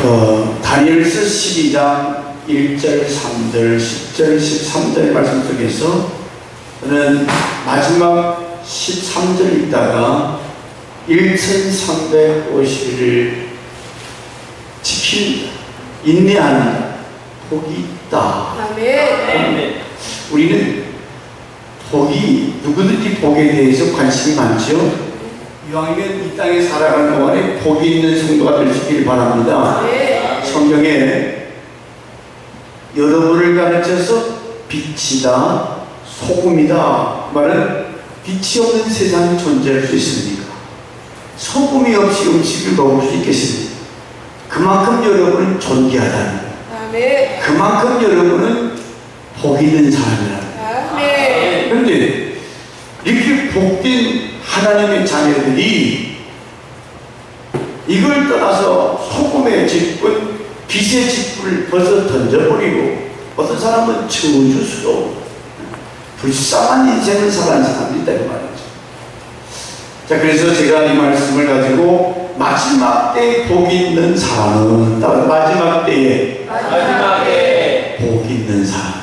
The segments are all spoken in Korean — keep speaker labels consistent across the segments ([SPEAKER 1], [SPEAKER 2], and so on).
[SPEAKER 1] 다니엘서 12장 1절, 3절, 10절, 13절 말씀 속에서 저는 마지막 13절 있다가 1350일을 지킵니다. 인내하는 복이 있다.
[SPEAKER 2] 아멘.
[SPEAKER 1] 우리는 복이, 누구든지 복에 대해서 관심이 많죠. 이왕이면 이 땅에 살아가는 동안에 복이 있는 성도가 될 수 있기를 바랍니다. 성경에 여러분을 가르쳐서 빛이다, 소금이다. 그 말은 빛이 없는 세상이 존재할 수 있습니까? 소금이 없이 음식을 먹을 수 있겠습니까? 그만큼 여러분은 존귀하다는 거예요. 그만큼 여러분은 복 있는 사람이라는 거예요. 그런데 이렇게 복된 하나님의 자녀들이 이걸 떠나서 소금의 직분, 빛의 직분을 벌써 던져버리고 어떤 사람은 저주스러워 불쌍한 인생을 살아가는 사람들이 있다는 말이죠. 자, 그래서 제가 이 말씀을 가지고 마지막 때에 복이 있는 사람은, 따라서 마지막 때에 복이 있는 사람.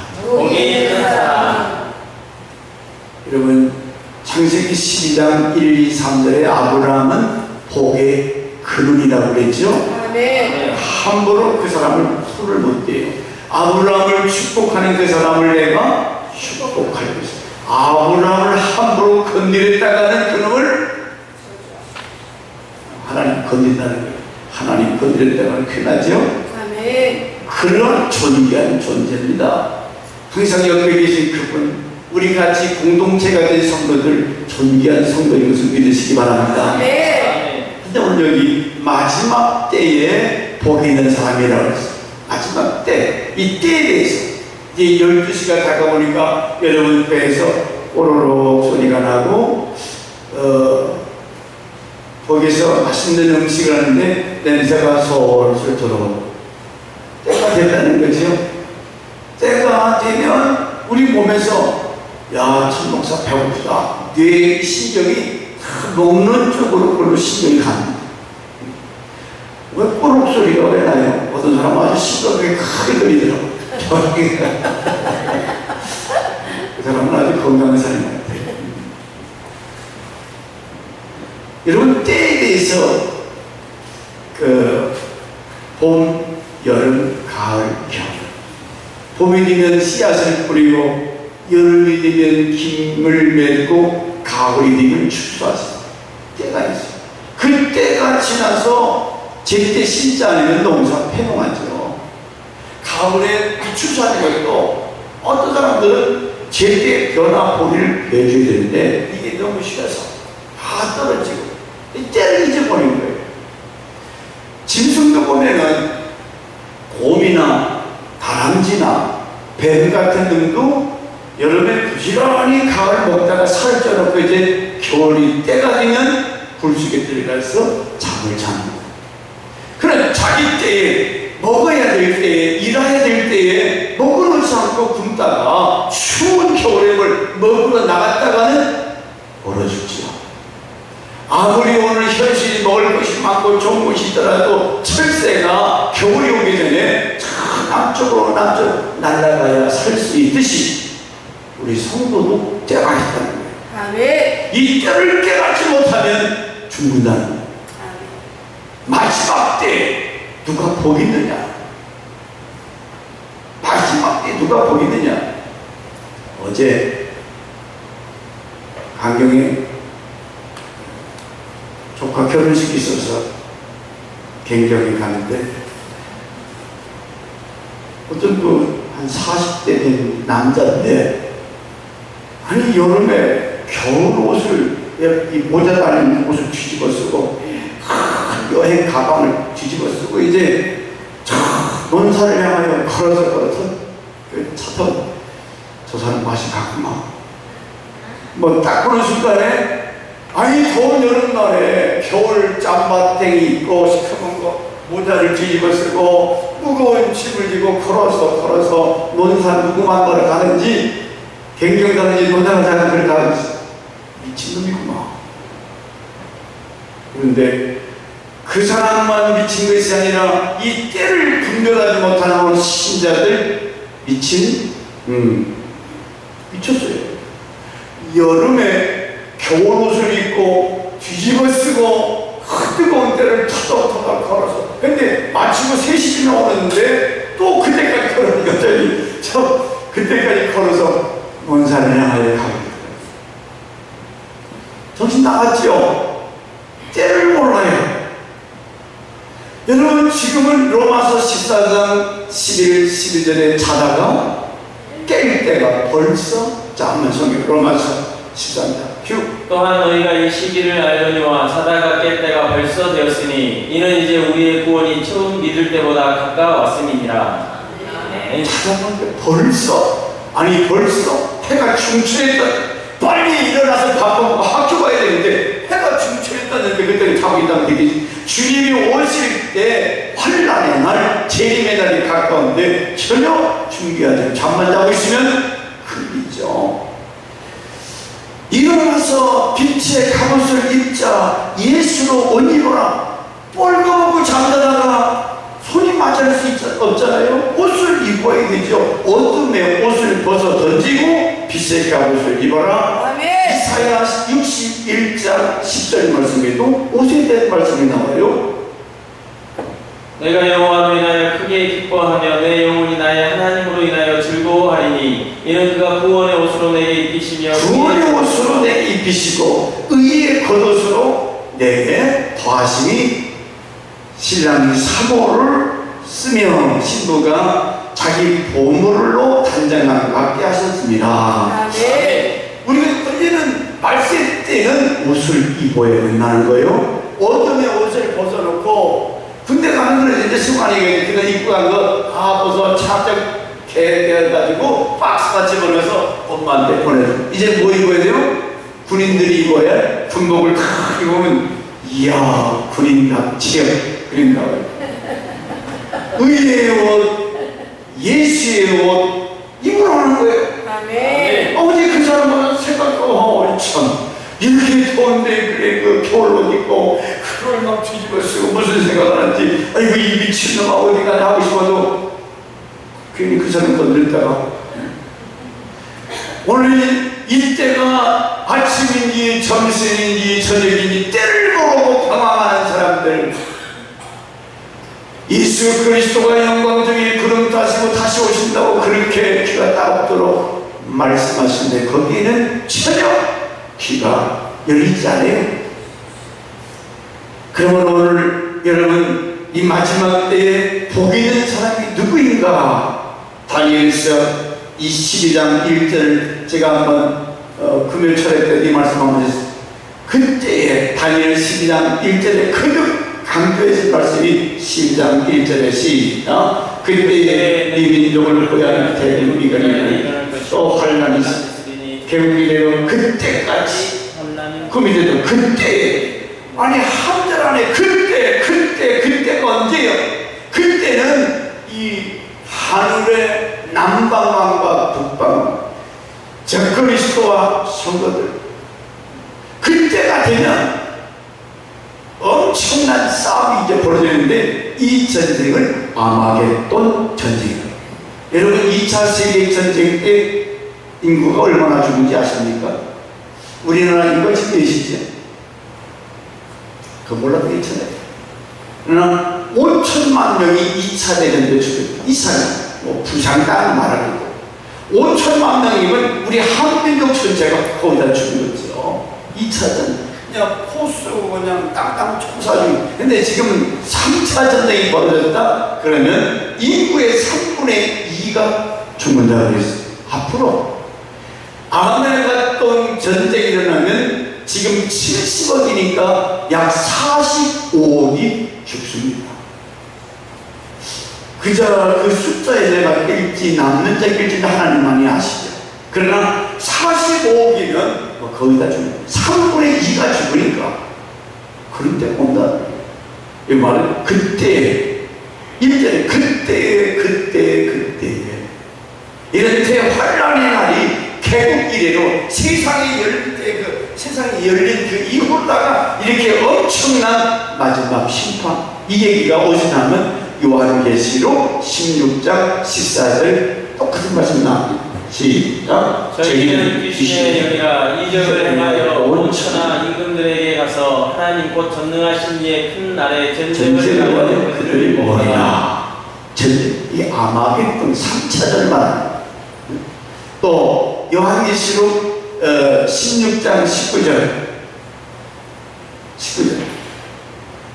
[SPEAKER 1] 여러분, 창세기 12장 1, 2, 3절에 아브라함은 복의 근원이라고 그랬죠? 함부로 그 사람을 손을 못 대요. 아브라함을 축복하는 그 사람을 내가 축복할 것이다. 아브라함을 함부로 건드렸다가는 그놈을 하나님 건든다는 거예요. 하나님 건드렸다가는 큰일 나죠? 그런 존귀한 존재입니다. 항상 옆에 계신 그분, 우리 같이 공동체가 된 성도들, 존귀한 성도인 것을 믿으시기 바랍니다. 근데 오늘 여기 마지막 때에 복이 있는 사람이라고 했어요. 마지막 때, 이 때에 대해서 이제 12시가 다가오니까 여러분 배에서 오로록 소리가 나고 거기서 맛있는 음식을 하는데 냄새가 솔솔 들어오고 때가 됐다는 거죠. 때가 되면 우리 몸에서 야, 천목사 배고프다. 뇌의 신경이 먹는 쪽으로 그걸로 신경이 갑니다. 왜 꼬록 소리가 왜 나요? 어떤 사람은 아주 시끄럽게 크게 들리더라고요. 그 사람은 아주 건강한 사람인 것 같아요. 여러분, 때에 대해서 봄, 여름, 가을, 겨울. 봄이 되면 씨앗을 뿌리고 여름이 되면 김을 맺고 가을이 되면 추수하죠. 때가 있어요. 그 때가 지나서 제때 심지 않으면 농사 폐농하죠. 가을에 추수하는 것도 어떤 사람들은 제때 벼나 보리를 내줘야 되는데 이게 너무 싫어서 다 떨어지고 이 때를 잊어버린 거예요. 짐승도 보면은 곰이나 다람쥐나 뱀 같은 놈도 여름에 부지런히 가을 먹다가 살을 쪄놓고 이제 겨울이 때가 되면 굴속에 들어가서 잠을 자는 거예요. 그럼 자기 때에 먹어야 될 때에 일해야 될 때에 먹어놓지 않고 굶다가 추운 겨울에 뭘 먹으러 나갔다가는 얼어 죽지요. 아무리 오늘 현실이 먹을 것이 많고 좋은 것이 있더라도 철새가 겨울이 오기 전에 남쪽으로 날아가야 살 수 있듯이 우리 성도도 때가 있다는 거예요. 이 때를 깨닫지 못하면 죽는다는 거예요. 마지막 때 누가 복이 있느냐? 마지막 때 누가 복이 있느냐? 어제 강경에 조카 결혼식이 있어서 갱경에 가는데 어떤 한 40대 된 남자인데 아니 여름에 겨울 옷을 이 모자 달린 옷을 뒤집어 쓰고 여행 가방을 뒤집어 쓰고 이제 논산을 향하여 걸어서 차 타고 저 사람 맛이 갔구만. 뭐 딱 보는 순간에 아니 더운 여름날에 겨울 짬바탱이 입고 시커먼 거 모자를 뒤집어 쓰고 무거운 짐을 지고 걸어서 논산 누구 만나러 가는지 갱경 가는지 논산 가는지 가는지 미친놈이구만. 그런데 그 사람만 미친 것이 아니라 이 때를 분별하지 못하는 신자들 미쳤어요. 여름에 겨울옷을 입고 뒤집어 쓰고 뜨거운 때를 터덕터덕 걸어서, 근데 마치고 3시쯤에 오는데 또 그때까지 걸으니까 그때까지 걸어서 먼 산을 향하여 가고 있어요. 정신 나갔죠? 때를 몰라요. 여러분, 지금은 로마서 14장 11, 12절에 자다가 깰 때가 벌써, 자, 한번 성경 로마서 14장
[SPEAKER 2] 또한 너희가 이 시기를 알거니와 자다가 깰 때가 벌써 되었으니 이는 이제 우리의 구원이 처음 믿을 때보다 가까웠음이니라.
[SPEAKER 1] 자다가 벌써, 아니 벌써 해가 중출했다. 빨리 일어나서 밥 먹고 학교 가야 되는데 해가 중출했다는데 그때는 자고 있다면 되겠지. 주님이 오실 때 환란의 날, 재림의 날이 가까운데 전혀 준비하지 않고 잠만 자고 있으면 큰일이죠. 일어나서 빛의 갑옷을 입자, 예수로 옷 입어라. 뻘거벗고 잠자다가 손이 맞을 수 없잖아요. 옷을 입어야 되죠. 어둠에 옷을 벗어 던지고 빛의 갑옷을 입어라. 이사야 61장 10절 말씀에도 옷에 대한 말씀이 나와요.
[SPEAKER 2] 내가 여호와로 인하여 크게 기뻐하며 내 영혼이 나의 하나님으로 인하여 즐거워하리니 이는 그가 구원의 옷으로 내게 입히시며
[SPEAKER 1] 구원의 옷으로 내게 입히시고 의의 겉옷으로 내게 더하시니, 신랑이 사모를 쓰며 신부가 자기 보물로 단장함을 받게 하셨습니다. 우리가 이제는 말세 때는 옷을 입어야 된다는 거예요. 어둠의 옷을 벗어놓고 군대 가는 거는 이제 승관이가 그거 입고 간 거 다 벗어 차적 개가지고 박스가 집어넣어서 엄마한테 보내줘. 이제 뭐 입어야 돼요? 군인들이 입어야 군복을 다 입으면 이야 군인답지요. 그런다고요. 의의 옷, 예수의 옷 입으라는 거예요.
[SPEAKER 3] 아멘.
[SPEAKER 1] 어제 그 사람은 생각하고 참 이렇게 더운데 그래 그 겨울옷 입고 그걸 막 뒤집어 쓰고 무슨 생각을 하는지, 아이고 이 미친놈아 어디 가나 하고 싶어도 괜히 그 사람 건들다가 오늘 이때가 아침인지 점심인지 저녁인지 때를 모르고 방황하는 사람들, 예수 그리스도가 영광 중에 구름 타시고 다시 오신다고 그렇게 귀가 따갑도록 말씀하시는데 거기에는 전혀 귀가 열리지 않아요. 그러면 오늘 여러분 이 마지막 때에 복 있는 사람이 누구인가? 다니엘서 22장 1절 제가 한번 금요일 철회 때 이 말씀 한번 했어요. 그때에 다니엘 12장 1절에 거듭 강조해진 말씀이 12장 1절에 시작. 그때에 네 민족을 보여하는 대림 미가리는 또 환란이 개국이 되면 그때까지 그 밑에도 그때, 아니 한 달 안에 그때가 언제요? 그때는 이 하늘의 남방광과 북방광, 적그리스도와 성도들, 그때가 되면 엄청난 싸움이 이제 벌어지는데 이 전쟁은 아마겟돈 전쟁이에요. 여러분 2차 세계전쟁 때 인구가 얼마나 죽은지 아십니까? 우리나라 인구가 지금 몇이죠? 그거 몰라도 괜찮아요. 그러나 5천만 명이 2차 대전 때 죽었다. 2차는 뭐 부상당 말하는 거. 5천만 명이면 우리 한민족 전체가 거기다 죽은 거죠. 2차전 그냥 포수 그냥 땅땅 총사중. 근데 지금 3차 전쟁이 벌어졌다 그러면 인구의 3분의 2가 죽는다 그랬어요. 앞으로 아메리카돈 전쟁이 일어나면 지금 70억이니까 약 45억이 죽습니다. 그저 그 숫자에 내가 낄지 남는 자 낄지는 하나님만이 아시죠. 그러나 45억이면 뭐 거의 다 죽는 3분의 2가 죽으니까 그런 때 온다. 이 말은 그때 일전에 그때 이런 때 환란의 날이 개국 이래로 세상이 열릴 때 그 세상이 열린 그 이후로다가 이렇게 엄청난 마지막 심판, 이 얘기가 어디냐면 요한계시록 16장 14절 똑같은 말씀 나옵니다. 시작.
[SPEAKER 2] 저희는 귀신의 영이라 이적을 행하여 온 천하 임금들에게 가서 하나님 곧 전능하신 이의 큰 날에 전쟁을 하여
[SPEAKER 1] 그들이 뭐냐? 전쟁, 이 아마겟돈 3차절 말합니다. 또 요한계시록 16장 19절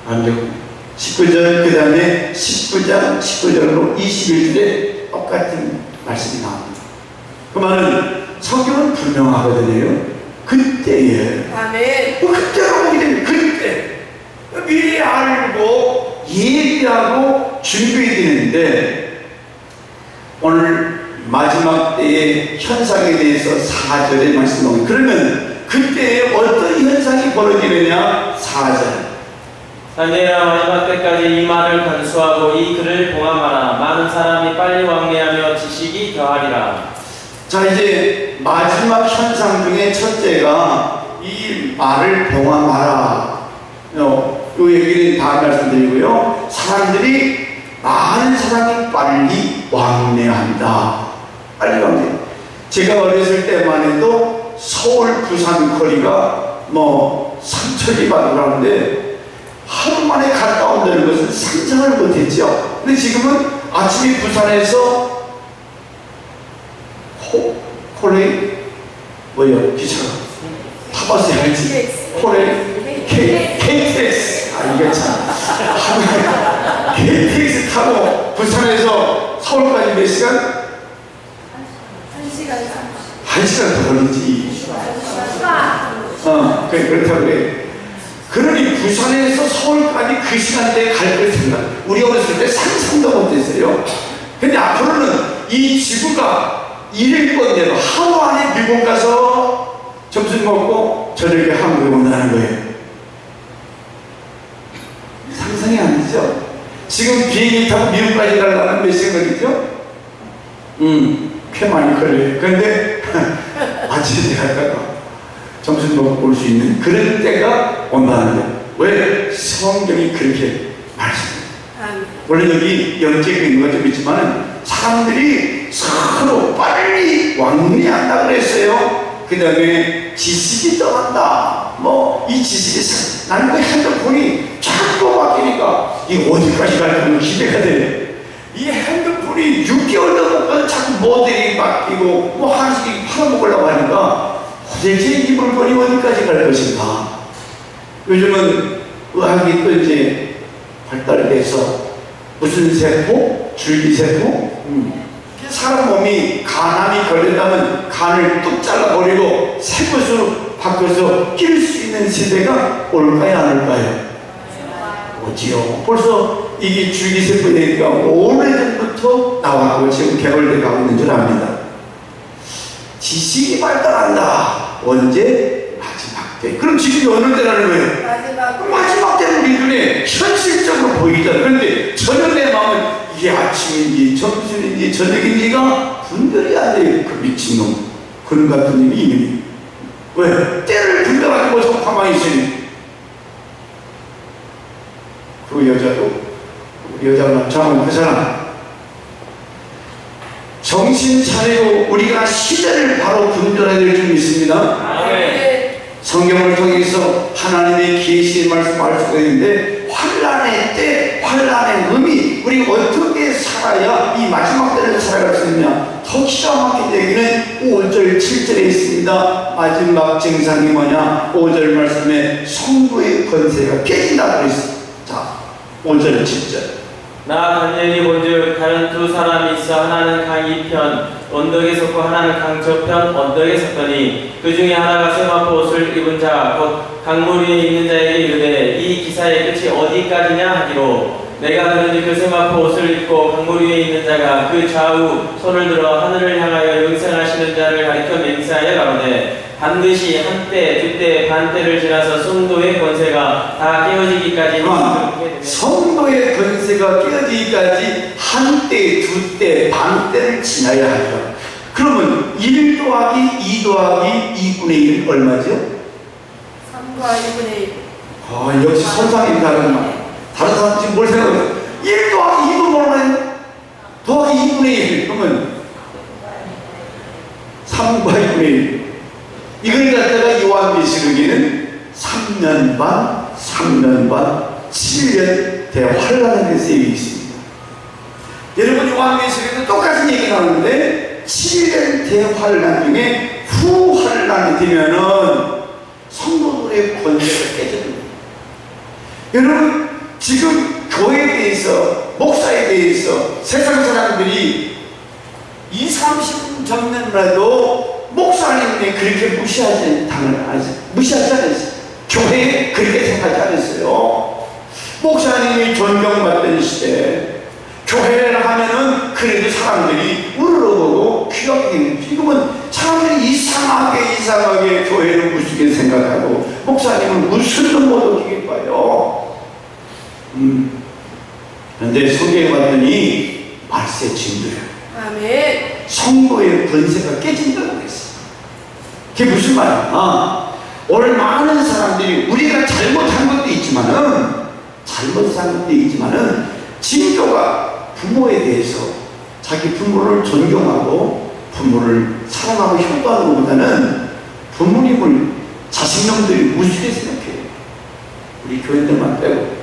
[SPEAKER 1] 안되고 19절 그 다음에 19장 19절로 21절에 똑같은 말씀이 나옵니다. 그 말은 성경은 분명하거든요. 그때에
[SPEAKER 3] 아멘.
[SPEAKER 1] 그때로 보게 되면 그때 미리 알고 예비하고 준비되는데 오늘 마지막 때의 현상에 대해서 4절에 말씀합니다. 그러면 그때에 어떤 현상이 벌어지느냐? 4절
[SPEAKER 2] 자네라 마지막 때까지 이 말을 간수하고 이 글을 봉함하라. 많은 사람이 빨리 왕래하며 지식이 더하리라.
[SPEAKER 1] 자, 이제 마지막 현상 중에 첫째가 이 말을 봉함하라. 이 얘기를 다 말씀드리고요. 사람들이 많은 사람이 빨리 왕래한다. 빨리 왕래. 제가 어렸을 때만 해도 서울 부산 거리가 3천리 가더라는데 하루 만에 갔다 온다는 것은 상상을 못했죠. 근데 지금은 아침에 부산에서 기차가 타봤어야 알지. KTX. 이게 참. KTX 타고 부산에서 서울까지 몇 시간? 1시간 더 걸리지. 그렇다고 그래. 그러니 부산에서 서울까지 그 시간대에 갈 걸 생각. 우리 어렸을 때 상상도 못했어요. 근데 앞으로는 이 지구가 일일 건대로 하루 안에 미국 가서 점심 먹고 저녁에 한국에 온다는 거예요. 상상이 안 되죠? 지금 비행기 타고 미국까지 가려면 몇 시간 걸리죠? 꽤 많이 걸려요. 그런데 아침에 갔다가 점심 먹고 올 수 있는 그런 때가 온다는 거예요. 왜? 성경이 그렇게 말씀합니다. 물론 여기 영적인 것도 있지만 사람들이 서로 빨리 왕래한다 그랬어요. 그 다음에 지식이 떠난다. 이 지식이 나는 그 핸드폰이 자꾸 바뀌니까 이거 어디까지 갈까 기대가 돼. 이 핸드폰이 6개월도 못 가서 자꾸 모델이 바뀌고 한식이 팔아먹으려고 하니까 도대체 이 물건이 어디까지 갈 것인가. 요즘은 의학이 또 이제 발달돼서 무슨 세포? 줄기세포? 사람 몸이 간암이 걸린다면 간을 뚝 잘라버리고 새 것으로 바꿔서 낄 수 있는 시대가 올까요? 안 올까요? 오지요. 벌써 이게 줄기세포 얘기가 오래전부터 나왔고 지금 개발돼 가고 있는 줄 압니다. 지식이 발달한다. 언제? 마지막 때. 그럼 지금이 어느 때라는 거예요? 마지막 때는 우리 눈에 현실적으로 보이잖아요. 그런데 전혀 내 마음은 이게 아침인지 점심인지 저녁인지가 분별이 안 돼요. 그 미친놈. 그런 같은 놈이 있는. 왜? 때를 분별하지 못하고 가만히 있으니. 그 여자도, 우리 여자가 잠은 그 사람. 정신 차리고 우리가 시대를 바로 분별해야 될 점이 있습니다. 성경을 통해서 하나님의 계시의 말씀을 알 수가 있는데 환난의 때, 환난의 의미, 우리 어떻게 살아야 이 마지막 때를 살아갈 수 있느냐. 더 기가 막힌 얘기는 5절, 7절에 있습니다. 마지막 증상이 뭐냐? 5절 말씀에 성부의 권세가 깨진다고 그랬습니다. 자, 5절, 7절.
[SPEAKER 2] 나 다니엘이 본즉 다른 두 사람이 있어 하나는 강 이편 언덕에 섰고 하나는 강 저편 언덕에 섰더니 그 중에 하나가 세마포 옷을 입은 자 곧 강물 위에 있는 자에게 이르되 이 기사의 끝이 어디까지냐 하기로 내가 들으니 그 세마포 옷을 입고 강물 위에 있는 자가 그 좌우 손을 들어 하늘을 향하여 영생하시는 자를 가리켜 맹세하여 가로되 반드시 한때, 두때, 반때를 지나서 성도의 권세가 다 깨어지기까지
[SPEAKER 1] 성도의 권세가 깨어지기까지 한때, 두때, 반때를 지나야 하죠. 그러면 1 더하기 2 더하기 2분의 1 얼마죠?
[SPEAKER 3] 3과 1분의 1.
[SPEAKER 1] 역시 선상이 다른 말. 다른 사람 지금 뭘 생각해요? 1 더하기 2도 모르나요? 더하기 2분의 1. 그러면 3과 2분의 1. 이걸 갖다가 요한계시록에는 3년 반, 7년 대환란의 세일이 있습니다. 여러분 요한계시록에도 똑같은 얘기 나오는데 7년 대환란 중에 후환란이 되면은 성도들의 권세가 깨집니다. 여러분 지금 교회에 대해서 목사에 대해서 세상 사람들이 20-30년이라도 목사님이 그렇게 무시하지 않았어요. 교회에 그렇게 생각하지 않았어요. 목사님이 존경받던 시대 교회를 하면은 그래도 사람들이 우르르보고 귀엽게. 지금은 사람들이 이상하게 교회를 무섭게 생각하고 목사님은 무슨 놈도 어떻게 봐요. 그런데 성경에 봤더니 말세 진도야.
[SPEAKER 3] 아멘.
[SPEAKER 1] 성도의 권세가 깨진다고 했어. 그게 무슨 말이야? 오늘 많은 사람들이 우리가 잘못한 것도 있지만은 진교가 부모에 대해서 자기 부모를 존경하고 부모를 사랑하고 효도하는 것보다는 부모님을 자식놈들이 우습게 생각해요. 우리 교인들만 빼고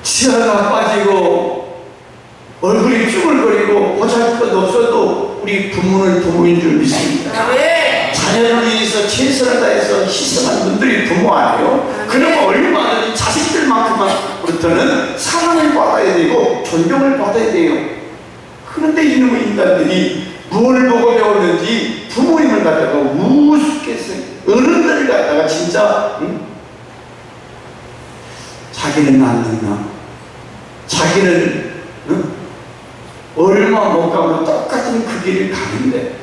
[SPEAKER 1] 치아가 빠지고 얼굴이 쭈글거리고 보잘것 없어도 우리 부모는 부모인 줄 믿습니다.
[SPEAKER 3] 아멘.
[SPEAKER 1] 자녀를 위해서 최선을 다해서 희생한 분들이 부모 아니에요? 그러면 얼마든지 자식들만큼부터는 사랑을 받아야 되고 존경을 받아야 돼요. 그런데 이놈의 인간들이 뭘 보고 배웠는지 부모님을 갖다가 우습게 해서 어른들을 갖다가 진짜 자기는 안 듣나? 자기는 얼마 못 가면 똑같은 그 길을 가는데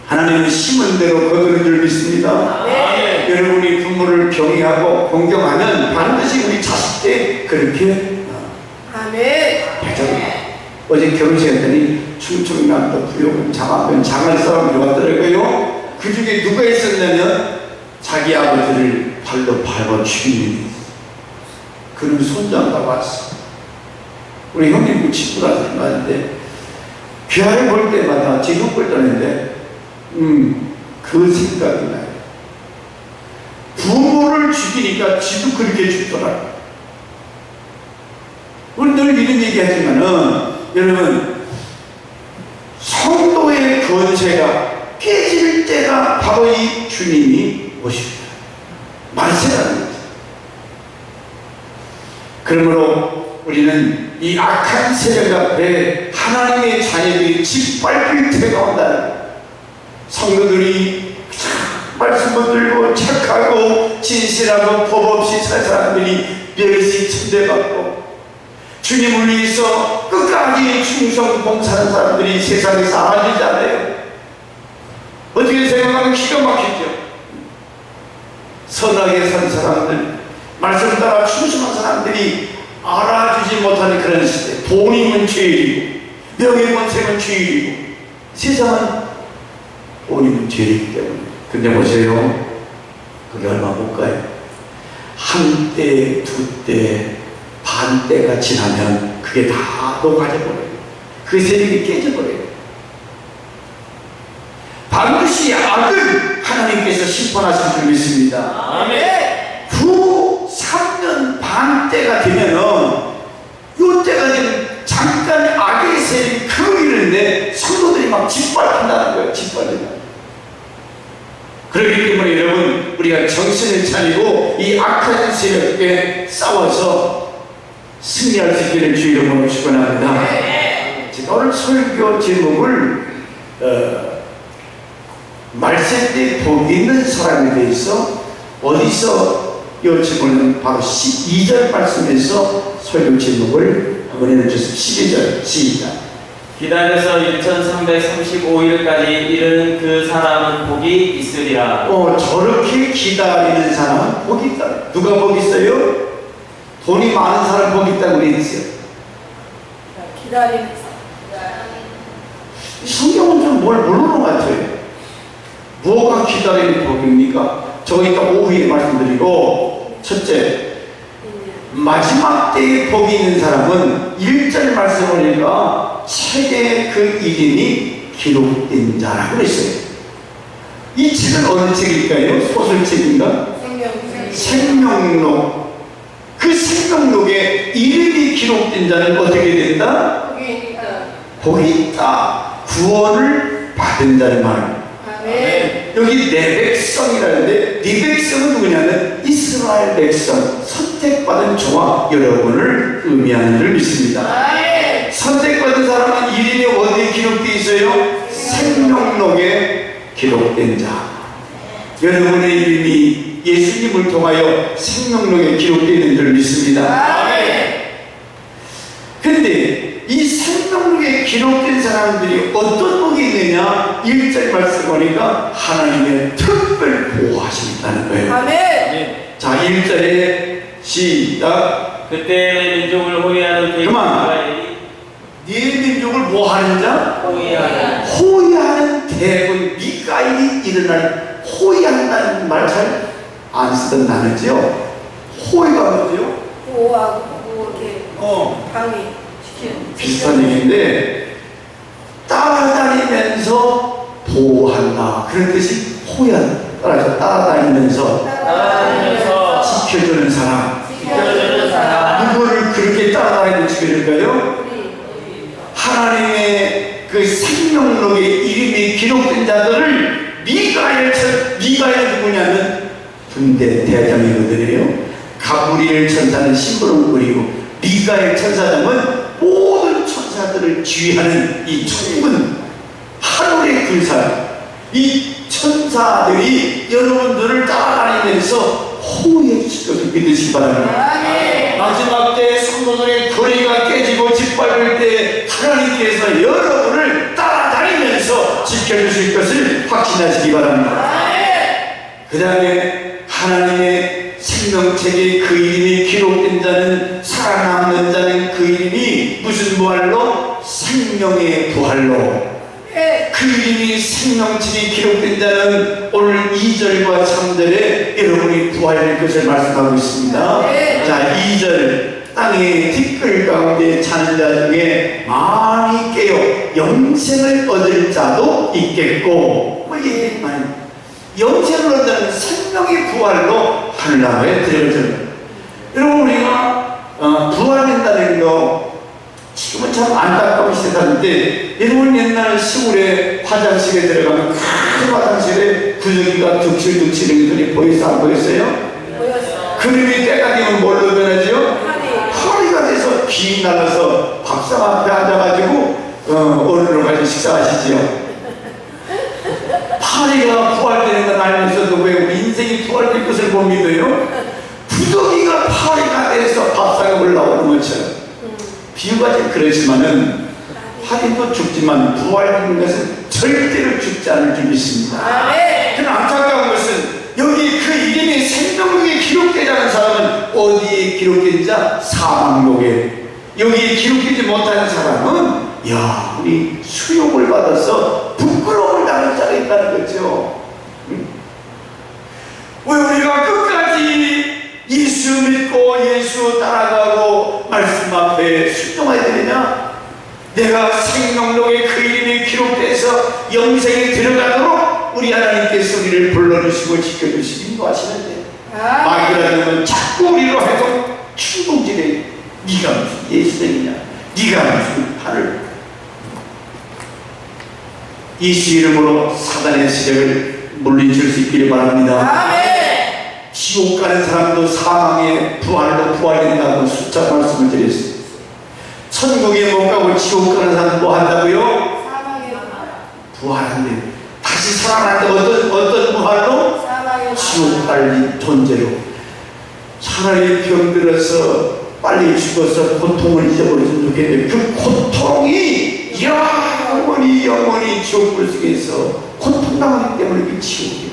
[SPEAKER 1] 하나님은 심은 대로 거두는 줄 믿습니다.
[SPEAKER 3] 네.
[SPEAKER 1] 여러분이 부모를 경외하고 공경하면 반드시 우리 자식께 그렇게
[SPEAKER 3] 아멘.
[SPEAKER 1] 어제 결혼식 했더니 충청남도 부여군 장안면 장할 사람이 왔더라고요. 그 중에 누가 있었냐면 자기 아버지를 발로 밟아 죽인 일이 있어요. 그는 손자가 왔어. 우리 형님 그 친구라서 말인데 귀하를 볼 때마다 제 흉볼 떠는데 그 생각이 나요. 부모를 죽이니까 지도 그렇게 죽더라. 우리 늘 이런 얘기 하지만은 여러분 성도의 권세가 깨질 때가 바로 이 주님이 오십니다. 만세라는 거죠. 그러므로 우리는 이 악한 세력 앞에 하나님의 자녀들이 짓밟힐 때가 온다는 거예요. 성도들이 말씀을 들고 착하고 진실하고 법 없이 살 사람들이 멸시 천대받고 주님을 위해서 끝까지 충성 봉사하는 사람들이 세상에 사라지잖아요. 어떻게 생각하면 기가 막히죠. 선하게 산 사람들, 말씀 따라 충성한 사람들이 알아주지 못하는 그런 시대. 돈이면 죄이고 명예권세는 죄이고 세상은 돈이면 죄이기 때문에. 근데 보세요, 그게 얼마 못 가요. 한때, 두때, 반때가 지나면 그게 다 녹아져버려요. 그 세력이 깨져버려요. 반드시 악을 하나님께서 심판하실 줄 믿습니다.
[SPEAKER 2] 아멘.
[SPEAKER 1] 후 3년 반 때가 되면은 요 때가 되면 잠깐 악의 세력이 크고 이러는데 성도들이 막 짓밟힌다는 거예요. 짓밟힌다. 그렇기 때문에 여러분 우리가 정신을 차리고 이 악한 세력에 싸워서 승리할 수 있기를 주 이름으로 축원합니다. 제가 오늘 설교 제목을 말세 때 복 있는 사람에 대해서 어디서 요청을 바로 12절 말씀에서 설교 제목을 한번 해주셨습니다. 12절 시작.
[SPEAKER 2] 기다려서 1335일까지 이르는 그 사람은 복이 있으리라.
[SPEAKER 1] 저렇게 기다리는 사람은 복이 있다. 누가 복 있어요? 돈이 많은 사람 복 있다고 그랬어요.
[SPEAKER 3] 기다리는 사람.
[SPEAKER 1] 성경은 좀 뭘 모르는 것 같아요. 뭐가 기다리는 복입니까? 저거 이따 오후에 말씀드리고, 첫째, 마지막 때에 복이 있는 사람은 1절 말씀을 보니까 책에 그 이름이 기록된 자라고 했어요. 이 책은 어느 책일까요? 소설책인가? 생명록. 그 생명록에 이름이 기록된 자는 어떻게 된다? 복이 있다. 구원을 받은 자는 말.
[SPEAKER 3] 아멘.
[SPEAKER 1] 여기 내 백성이라는데, 네 백성은 누구냐면 이스라엘 백성, 선택받은 저와 여러분을 의미하는 줄 믿습니다.
[SPEAKER 3] 아멘.
[SPEAKER 1] 선택받은 사람은 이름이 어디에 기록되어 있어요? 생명록에 기록된 자. 여러분의 이름이 예수님을 통하여 생명록에 기록되어 있는 줄 믿습니다.
[SPEAKER 3] 아멘.
[SPEAKER 1] 근데 이 생명록에 기록된 사람들이 어떤 복이 있느냐? 1절 말씀 보니까 하나님의 특별 보호하신다는 거예요.
[SPEAKER 3] 아멘.
[SPEAKER 1] 자, 1절에 시작.
[SPEAKER 2] 그때 민족을 호위하는 대국
[SPEAKER 1] 그만.
[SPEAKER 2] 이스라엘이
[SPEAKER 1] 네 민족을 뭐 하는 자?
[SPEAKER 2] 호위하는
[SPEAKER 1] 호위하는 대군 미가엘이 일어날. 호위한다는 말 잘 안 쓰던 단어죠. 호위가 뭐죠?
[SPEAKER 3] 보호하고 이렇게 방위
[SPEAKER 1] 비슷한 얘기인데, 따라다니면서 보호한다 그런 뜻이 호위한다. 따라서 따라다니면서 지켜주는 사람.
[SPEAKER 2] 지켜주는 사람.
[SPEAKER 1] 누구를 그렇게 따라다니고 지켜줄까요? 하나님의 그 생명록에 이름이 기록된 자들을 미가엘 누구냐면 군대 대장이거든요. 가브리엘 천사는 심부름 꾸리고, 미가엘 천사장은 모든 천사들을 지휘하는 이 천군 하늘의 군사. 이 천사들이 여러분들을 따라다니면서 호위해 주실 것을 믿으시기 바랍니다.
[SPEAKER 3] 아멘.
[SPEAKER 1] 마지막 때 성도들의 거리가 깨지고 짓밟을 때 하나님께서 여러분을 따라다니면서 지켜주실 것을 확신하시기 바랍니다. 그 다음에 하나님의 생명책에 그 이름이 기록된 자는, 살아남는 자는 그 이름이 무슨 부활로? 생명의 부활로. 그 이름이 생명책에 기록된 자는 오늘 2절과 3절에 여러분이 부활될 것을 말씀하고 있습니다. 자, 2절. 땅의 티끌 가운데 자는 자 중에 많이 깨어 영생을 얻을 자도 있겠고, 뭐 이게 많이 영생을 얻는 생명의 부활로 하늘나라에 들어가죠. 여러분, 우리가 부활된다는 거 지금은 참 안타까운 시대인데, 여러분 옛날 시골에 화장실에 들어가면 큰 화장실에 구석기가 둑실둑실 소리 보였어 안 보였어요?
[SPEAKER 3] 보였어.
[SPEAKER 1] 그림이 때가 되면 뭘로 변하죠? 파리가 돼서 비 날라서 밥상 앞에 앉아가지고 어른을 가지고 식사하시지요. 파리가 부활되는 건 알면서도 왜 우리 인생이 부활될 것을 못 믿어요? 구더기가 파리가 돼서 밥상에 올라오는 것처럼. 비유가 좀 그렇지만은 파리도 죽지만 부활되는 것은 절대로 죽지 않을 줄 믿습니다. 그러나 안타까운 것은 여기 그 이름이 생명록에 기록되지 않은 사람은 어디에 기록된 자? 사망록에. 여기에 기록되지 못하는 사람은 야, 우리 수욕을 받아서 부끄러움을 당할 자가 있다는 거죠. 왜 우리가 끝까지 예수 믿고 예수 따라가고 말씀 앞에 순종해야 되느냐? 내가 생명록에 그 이름이 기록돼서 영생에 들어가도록 우리 하나님께서 우리를 불러주시고 지켜주시고 인도하시는데, 마귀라는 자꾸 우리로 해도 충동질해. 네가 무슨 예수님이냐, 네가 무슨 하늘. 예수 이름으로 사단의 세력을 물리칠 수 있기를 바랍니다. 지옥 가는 사람도 사망의 부활로 부활된다고 숫자 말씀을 드렸습니다. 천국에 못 가고 지옥 가는 사람 뭐 한다고요? 부활한대. 다시 살아난다. 어떤 부활로? 지옥 갈 존재로. 차라리 병들어서 빨리 죽어서 고통을 잊어버렸으면 좋겠는데, 그 고통이 영원히 지옥 불 속에서 고통당하기 때문에 그 지옥이에요.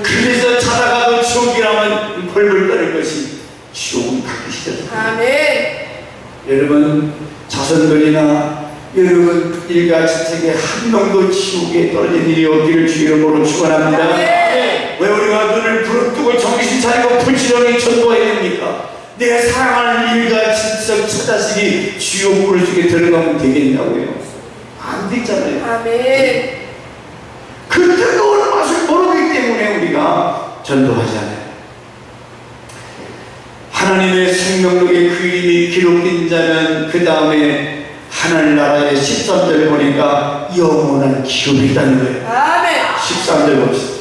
[SPEAKER 1] 그래서 찾아가도 지옥이라면 벌벌 떠는 것이 지옥은 가기 싫어요. 여러분 자손들이나 여러분 일가족에게 한 명도 지옥에 떨어진 일이 없기를 주 이름으로 축원합니다. 왜 우리가 우리가 눈을 부릅뜨고 정신 차리고 부지런히 전도해야 됩니까? 내 사랑하는 일과 질서 처자식이 주요 물을 속에 들어가면 되겠냐고요? 안 되잖아요.
[SPEAKER 3] 아멘.
[SPEAKER 1] 그 뜨거운 맛을 모르기 때문에 우리가 전도하잖아요. 하나님의 생명록에 그 이름이 기록된 자는 그 다음에 하늘나라의 13절 보니까 영원한 기업이 있다는 거예요.
[SPEAKER 3] 아멘.
[SPEAKER 1] 13절 봅시다.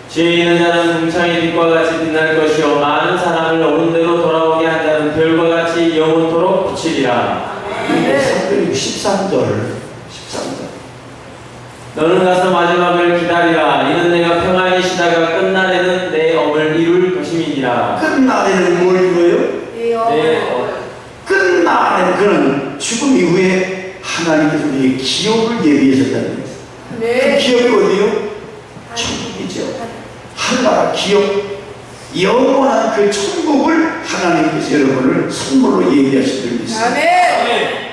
[SPEAKER 2] 지혜 있는 자는 궁창의 빛과 같이 빛날 것이요 많은 사람을 옳은 대로 돌아오게 한 자는 별과 같이 영원토록 비치리라.
[SPEAKER 1] 13절
[SPEAKER 2] 너는 가서 마지막을 기다리라. 이는 내가 평안히 쉬다가 끝날에는 내 업을 이룰 것임이니라.
[SPEAKER 1] 끝날에는 뭘 이루어요?
[SPEAKER 3] 네,
[SPEAKER 1] 끝날에는 그는 죽음 이후에 하나님께서 우리에게 기업을 예비하셨다는 거예요. 그
[SPEAKER 3] 네.
[SPEAKER 1] 기업이 어디요? 천국이죠. 하나나라 기업, 영원한 그 천국을 하나님께서 여러분을 선물로 예비하신 줄 믿습니다.
[SPEAKER 3] 아멘.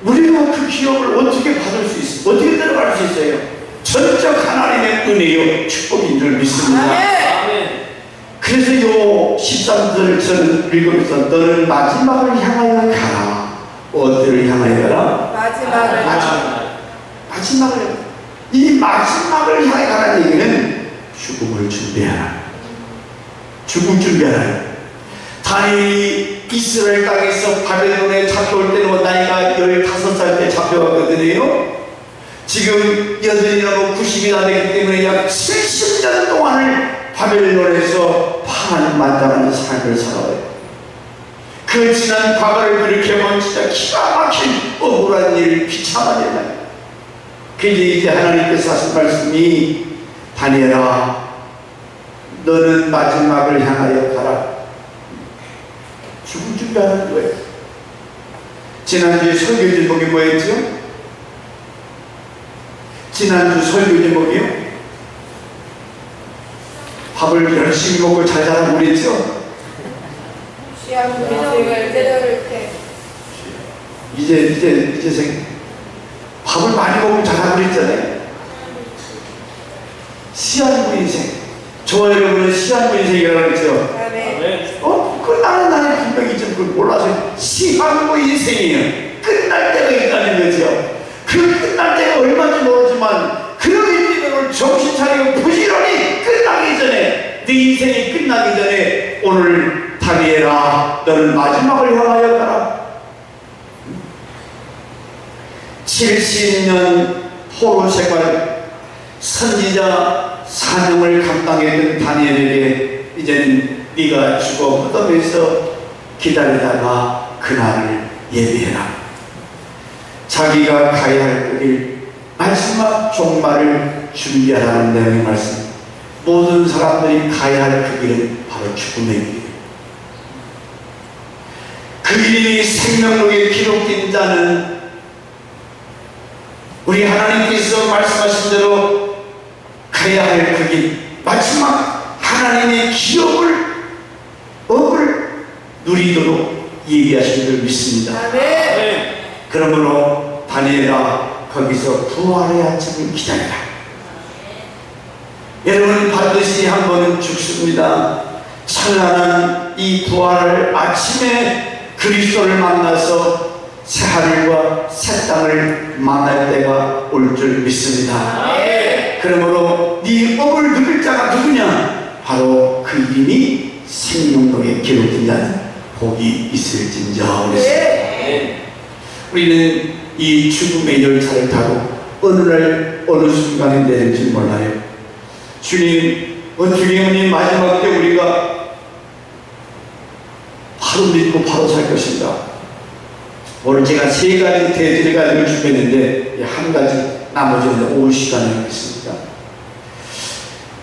[SPEAKER 1] 우리가 그 기업을 어떻게 받을 수 있어요? 어떻게 들어갈 수 있어요? 전적 하나님의 은혜요 축복인 줄 믿습니다.
[SPEAKER 3] 아멘.
[SPEAKER 1] 그래서 요 13절을 저는 읽으면서 너는 마지막을 향하여 가라. 어디를 향하여 가라?
[SPEAKER 3] 마지막을.
[SPEAKER 1] 마지막을, 이 마지막을 향해 가라는 얘기는 죽음을 준비하라. 죽음 준비하라. 다니엘이 이스라엘 땅에서 바벨론에 잡혀올 때는 나이가 15살 때 잡혀갔거든요. 지금 여전히 너무 90이 다 되기 때문에 약 70년 동안을 바벨론에서 파란만장한 삶을 살아요. 그 지난 과거를 그렇게만 진짜 기가 막힌 억울한 일, 비참한 일만. 그래서 이제 하나님께서 하신 말씀이 다니엘아, 너는 마지막을 향하여 가라. 죽을 준비하는 거예요. 지난주에 설교 제목이 뭐였죠? 지난주 설교 제목이요? 밥을 열심히 먹고 잘 자라고 그랬죠?
[SPEAKER 3] 시험 인생을 때려올 때.
[SPEAKER 1] 이제 밥을 많이 먹고 자라고 그랬잖아요. 시한부 인생. 저와 여러분은 시한부 인생이라고 그랬죠?
[SPEAKER 3] 아멘.
[SPEAKER 1] 그 나는 분명히 좀 그걸 몰라서 시한부 인생이에요. 끝날 때가 있다는 거죠. 그 끝날 때가 얼마인지 모르지만 그러기 때문에 정신 차리고 부지런히 끝나기 전에, 네 인생이 끝나기 전에 오늘 다니엘아, 너는 마지막을 향하여 가라. 70년 포로 생활, 선지자 사명을 감당했던 다니엘에게 이제는 네가 죽어 무덤에서 기다리다가 그날을 예비해라. 자기가 가야 할 길, 마지막 종말을 준비하라는 내용의 말씀. 모든 사람들이 가야 할 그 길은 바로 죽음의 길이에요. 그 이름이 생명록에 기록된 자는 우리 하나님께서 말씀하신 대로 가야 할 그 길, 마지막 하나님의 업을 누리도록 예비하신 줄 믿습니다.
[SPEAKER 3] 아멘.
[SPEAKER 1] 그러므로 다니엘아, 거기서 부활의 아침을 기다리라. 여러분 반드시 한 번은 죽습니다. 찬란한 이 부활 아침에 그리스도를 만나서 새 하늘과 새 땅을 만날 때가 올 줄 믿습니다. 그러므로 네 업을 누릴 자가 누구냐? 바로 그 이름이 생명록에 기록된 자는 복이 있을진저. 우리는 이 죽음의 열차를 타고 어느 날 어느 순간에 내릴지 몰라요. 주님, 주님은 마지막 때 우리가 바로 믿고 바로 살 것인가? 오늘 제가 3가지 대지를 가지고 준비했는데 한 가지 나머지는 올 시간을 하겠습니다.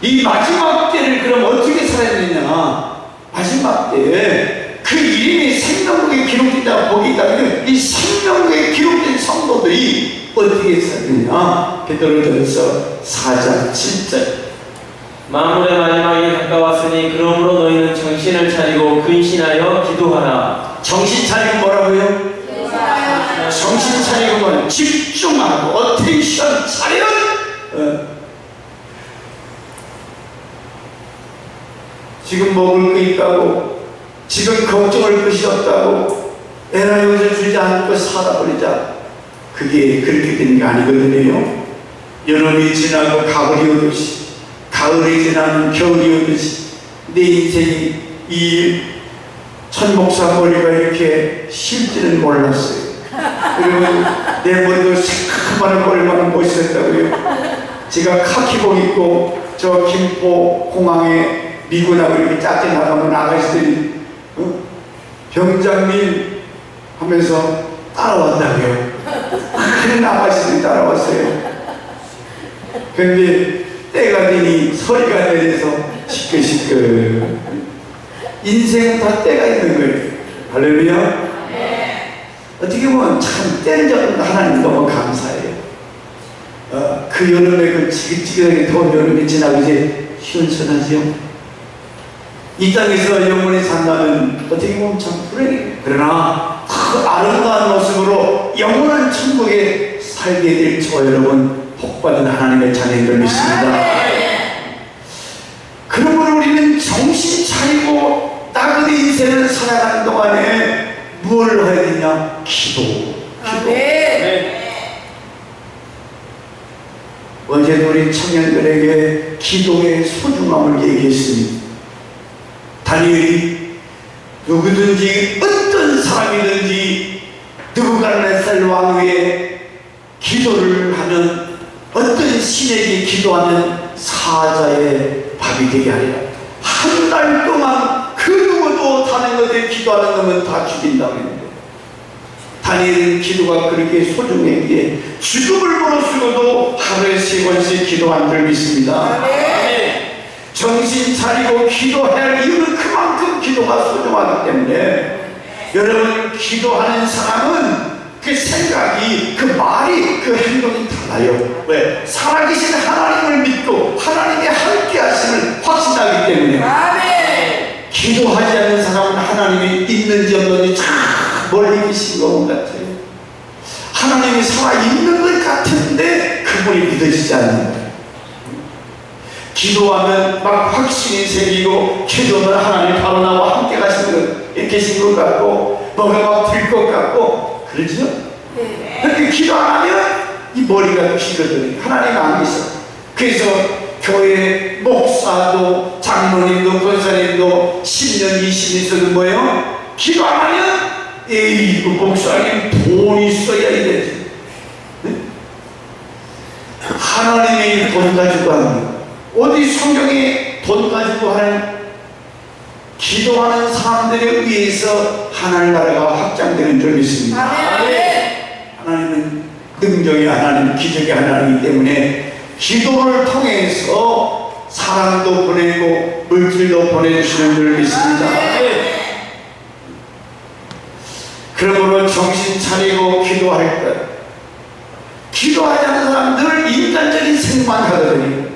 [SPEAKER 1] 이 마지막 때를 그럼 어떻게 살아야 되느냐? 마지막 때에 그 이름이 생명록에 기록된다고 복이 있다면 이 생명록에 기록된 성도들이 어떻게 살아야 되느냐? 베드로전서 4장 7절.
[SPEAKER 2] 만물의 마지막이 가까웠으니 그러므로 너희는 정신을 차리고 근신하여 기도하라.
[SPEAKER 1] 정신 차리고 뭐라고요? 정신 차리고 뭐는 집중하고 어텐션 차려. 지금 먹을 거 있다고, 지금 걱정할 것이 없다고, 애나 용서 주지 않고 살아버리자. 그게 그렇게 된 게 아니거든요. 여름이 지나고 가을이 오듯이, 가을이 지나면 겨울이 오듯이, 내 인생이 이 천목사 머리가 이렇게 실지는 몰랐어요. 그러면 내 머리도 새까맣게 얼마나 멋있었다고요. 제가 카키복 입고 저 김포 공항에 미군하고 이렇게 짝지 나가면 아가씨들이 병장님 하면서 따라왔다고요. 큰 아가씨들이 따라왔어요. 근데 때가 되니 소리가 내려서 시끌시끌. 인생은 다 때가 있는 거예요. 할렐루야. 어떻게 보면 참 때를 잡는 하나님 너무 감사해요. 그 여름에 그 지긋지긋하게 더운 여름이 지나고 이제 시원시원하지요. 이 땅에서 영원히 산다면 어떻게 보면 참 불행해요. 그러나 그 아름다운 모습으로 영원한 천국에 살게 될 저 여러분 복받은 하나님의 자녀들 믿습니다. 그러므로 우리는 정신 차리고 나그네 인생을 살아가는 동안에 뭘 해야 되냐? 기도. 어제도 우리 청년들에게 기도의 소중함을 얘기했습니다. 다니엘이 누구든지 어떤 사람이든지 느부갓네살 왕 위에 기도를 하면, 어떤 신에게 기도하면 사자의 밥이 되게 하리라. 한 달 동안 그 누구도 다른 것에 기도하는 놈은 다 죽인다고 했는데, 다니엘은 기도가 그렇게 소중했기에 죽음을 무릅쓰고도 하루에 3번씩 기도한 줄 믿습니다. 정신 차리고 기도해야 할 이유는 그만큼 기도가 소중하기 때문에, 여러분 기도하는 사람은 그 생각이, 그 말이, 그 행동이 달라요. 왜? 살아계신 하나님을 믿고 하나님의 함께 하심을 확신하기 때문에. 기도하지 않는 사람은 하나님이 있는지 없는지 참 멀리 계신 것 같아요. 하나님이 살아있는 것 같은데 그분이 믿어지지 않는 거예요. 기도하면 막 확신이 생기고, 기도하면 하나님 바로 나와 함께 계신 것 같고, 뭐가 막 될 것 같고 그러죠? 그렇게 기도 안 하면 이 머리가 비거든요. 하나님 안 계셔. 그래서 교회 목사도 장로님도 권사님도 10년 20년 있어도 뭐예요? 기도 안 하면 에이 그 목사님 돈 있어야 이래지. 하나님이 돈 가지고 하는 거예요. 어디 성경에 돈 가지고 하는, 기도하는 사람들에 의해서 하나님 나라가 확장되는 줄 믿습니다. 하나님은 능력의 하나님, 기적의 하나님이기 때문에 기도를 통해서 사람도 보내고 물질도 보내주시는 줄 믿습니다. 그러므로 정신 차리고 기도할 것. 기도하지 않는 사람들은 인간적인 생각만 하거든요.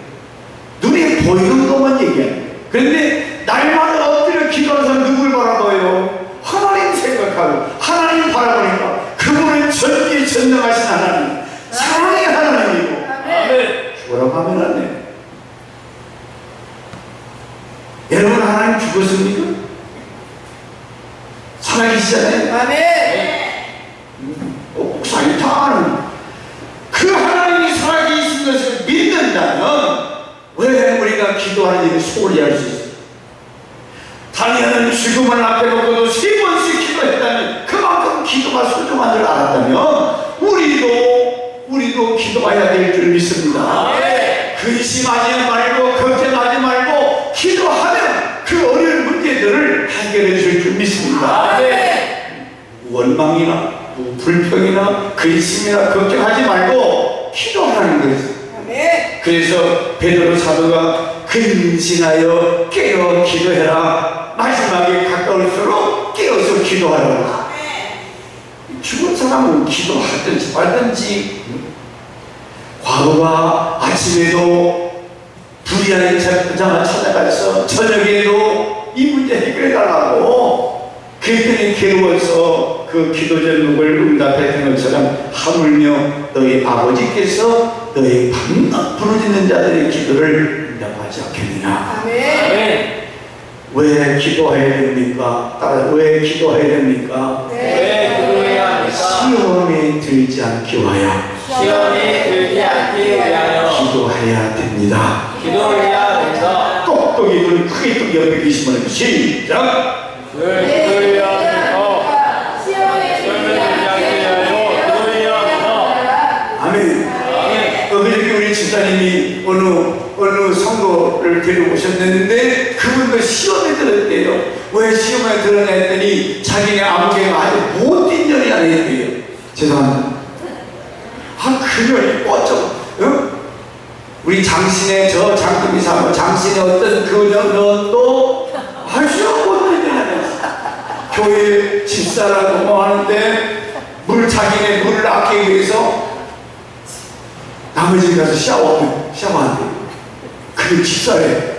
[SPEAKER 1] 눈에 보이는 것만 얘기해요. 그런데 날마다 엎드려 기도하는 사람 누굴 바라봐요? 하나님 생각하고 하나님 바라보니까 그분은 전지전능하신 하나님, 사랑의 하나님이고. 죽으라고 하면 안 돼요. 여러분 하나님 죽었습니까? 살아계시잖아요. 목사님 다 아는 그 하나님이 살아계신 것을 믿는다면 왜 우리가 기도하는 일이 소홀히 할 수 있어요? 다니엘은 죽음을 앞에 놓고도 3번씩 기도했다면, 그만큼 기도가 소중한 줄 알았다면 우리도 기도해야 될 줄 믿습니다. 근심하지 말고 걱정하지 말고 기도하면 그 어려운 문제들을 해결해 줄 줄 믿습니다. 원망이나 불평이나 근심이나 걱정하지 말고 기도하는 거예요. 그래서 베드로 사도가 근신하여 깨어 기도해라. 마지막에 가까울수록 깨어서 기도하라고. 죽은 사람은 기도하든지 말든지. 과부가 아침에도 불의한 자가 찾아가서 저녁에도 이 문제 해결해달라고 그랬더니 괴로워서 그 기도 제목을 응답했던 것처럼, 하물며 너희 아버지께서 너희 밤낮 부르짖는 자들의 기도를 응답하지 않겠느냐. 왜 기도해야 됩니까? 따라 왜 기도해야 됩니까?
[SPEAKER 2] 왜 기도해야 합니까?
[SPEAKER 1] 시험에 들지 않기 위하여
[SPEAKER 2] 시험에 들지 않기 위하여
[SPEAKER 1] 기도해야 됩니다.
[SPEAKER 2] 기도해야 된다.
[SPEAKER 1] 똑똑히 눈 크게 뜨고 옆에 계시면 시작!
[SPEAKER 2] 왜 기도해야 합니까? 시험에 들지 않기 위하여 기도해야 합니다.
[SPEAKER 1] 아멘.
[SPEAKER 2] 아멘.
[SPEAKER 1] 그저께 우리 집사님이 어느 성도를 데리고 오셨는데 그분도 시험에 들었대요. 왜 시험에 들었냐 했더니 자기네 아버지가 아주 못된 년이 하나 있대요. 죄송합니다. 그년이 어쩌고 우리 장신의 저 장금이 사모 장신의 어떤 그 년도 아주 못된 년이 하나 있어요. 교회 집사라고 뭐 하는데 자기네 물을 아끼기 위해서 남의 집에 가서 샤워한대. 그게 집사래.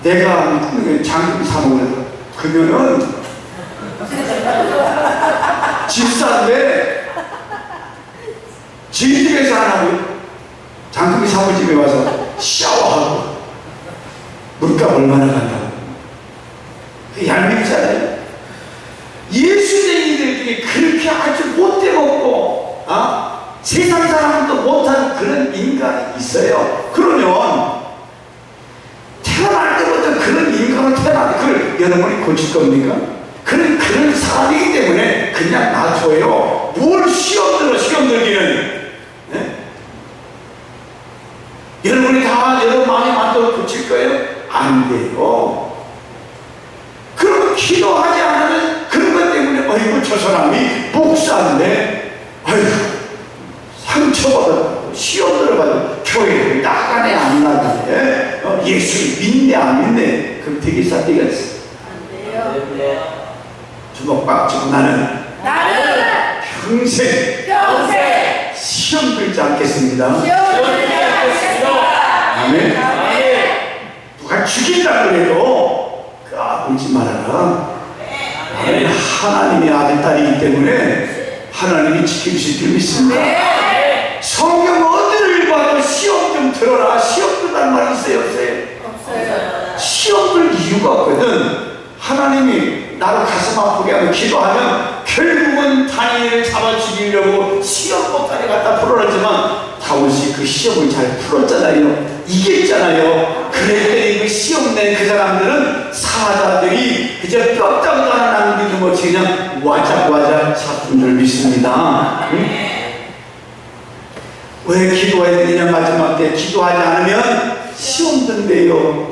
[SPEAKER 1] 내가 장금 사먹을 그녀는 집사인데 지 집에서 안 하고 장금이 사모 집에 와서 샤워하고 물값 얼마나 간다고. 그 얄밉잖아요. 예수쟁이들끼리 그렇게 아주 못돼 먹고 세상 사람도 못하는 그런 인간이 있어요. 그러면 태어날 때부터 그런 인간은 태어나는데 그걸 여러분이 고칠 겁니까? 그런 사람이기 때문에 그냥 놔둬요. 뭘 시험 들기는 네? 여러분이 다 여러분 마음에 맞도록 고칠 거예요? 안 돼요. 그러면 기도하지 않으면 그런 것 때문에 어이구 저 사람이 목사인데 어이구 상처받았고 시험 들어가지고 교회를 나가네 안 나가네 예수 믿네 안 믿네 그럼 되게 싸대겠어.
[SPEAKER 3] 안 돼요.
[SPEAKER 1] 주먹 빡 쥐고 나는 평생 시험 들지 않겠습니다. 아멘. 누가 죽인다 그래도 울지 말아라. 아멘. 하나님의 아들 딸이기 때문에 하나님이 지켜주실 줄 믿습니다. 성경 어디를 봐도 시험 좀 들어라. 시험 들란 말이 있어요? 없어요? 시험 들 이유가 없거든. 하나님이 나를 가슴 아프게 하면 기도하면 결국은 다니엘을 잡아 죽이려고 시험 못하게 갖다 풀어놨지만 다윗이 그 시험을 잘 풀었잖아요. 이겼잖아요. 그랬더니 그 시험 낸 그 사람들은 사자들이 그저 뼈다귀도 하나 남기도 못이 그냥 와작와작 잡힌 줄 믿습니다. 왜 기도해야 되느냐? 마지막 때 기도하지 않으면 시험 든대요.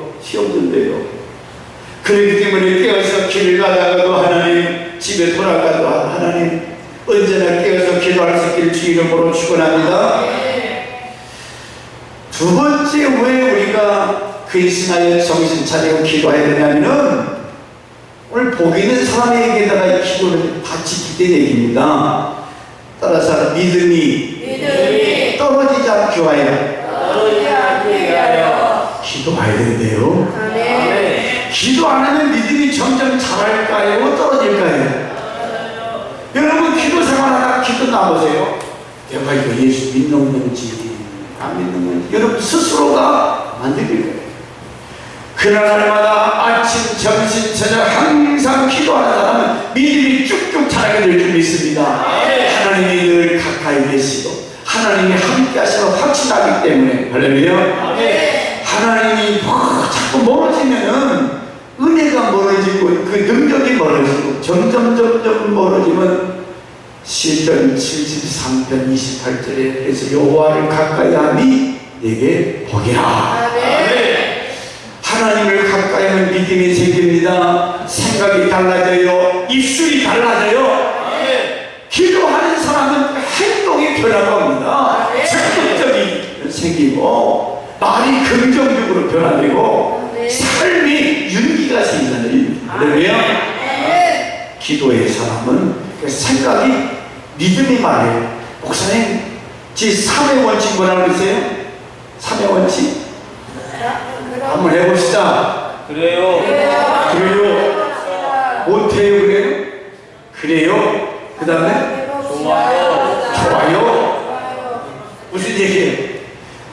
[SPEAKER 1] 그렇기 때문에 깨어서 길을 가다가도 하나님, 집에 돌아가도 하나님, 언제나 깨어서 기도할 수 있기를 주 이름으로 축원합니다. 두 번째 왜 우리가 근신하여 정신 차리고 기도해야 되냐면은 오늘 복 있는 사람에게다가 기도를 같이 기대내기입니다. 따라서 믿음이 떨어지지 않기 위하여 기도해야 된대요. 기도 안 하면 믿음이 점점 자랄까요? 떨어질까요? 여러분 기도 생활하다가 기도 나보세요. 내가 이거 예수 믿는 건지 안 믿는 건지 여러분 스스로가 만들길 거예요. 그날마다 아침, 점심, 저녁 항상 기도하는 사람은 믿음이 쭉쭉 자라게 될 줄 믿습니다. 하나님이 늘 가까이 계시고 하나님이 함께 하시고 확신하기 때문에 할렐루야. 하나님이 자꾸 멀어지면은 은혜가 멀어지고 그 능력이 멀어지고 점점 멀어지면 시편 73편 28절에 그래서 여호와를 가까이 하니 내게 복이라. 하나님을 가까이 하면 믿음이 생깁니다. 생각이 달라져요. 입술이 달라져요. 기도하는 사람은 행동이 변화합니다. 적극적이 생기고 말이 긍정적으로 변화되고 삶이 윤기가 생기잖아요. 그러면 기도의 사람은 생각이 믿음이 말해요. 목사님, 제 3의 원칙 뭐라고 그러세요? 3의 원칙? 한번 해봅시다.
[SPEAKER 2] 그래요.
[SPEAKER 1] 못해요, 그래요? 그래요? 그 다음에?
[SPEAKER 2] 좋아요.
[SPEAKER 1] 무슨 얘기예요?